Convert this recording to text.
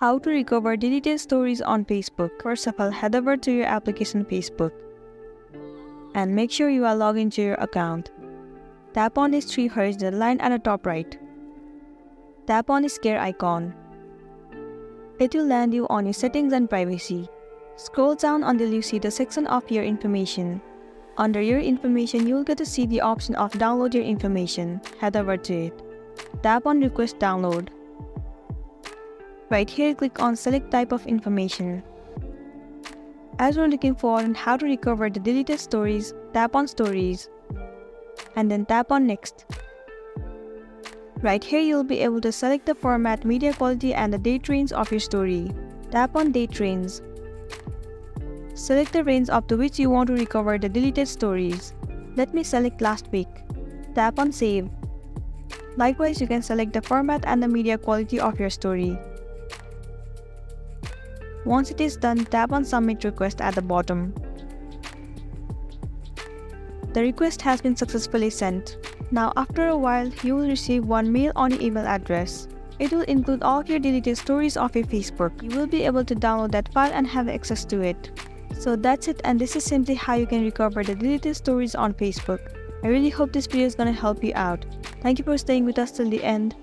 How to recover deleted stories on Facebook. First of all, head over to your application Facebook and make sure you are logged into your account. Tap on this three horizontal line at the top right. Tap on this gear icon. It will land you on your settings and privacy. Scroll down until you see the section of your information. Under your information, you will get to see the option of download your information. Head over to it. Tap on request download. Right here, click on select type of information. As we're looking for how to recover the deleted stories, tap on stories and then tap on next. Right here, you'll be able to select the format, media quality and the date range of your story. Tap on date range. Select the range up to which you want to recover the deleted stories. Let me select last week. Tap on save. Likewise, you can select the format and the media quality of your story. Once it is done, tap on submit request at the bottom. The request has been successfully sent. Now after a while, you will receive one mail on your email address. It will include all of your deleted stories of your Facebook. You will be able to download that file and have access to it. So that's it, and this is simply how you can recover the deleted stories on Facebook. I really hope this video is gonna help you out. Thank you for staying with us till the end.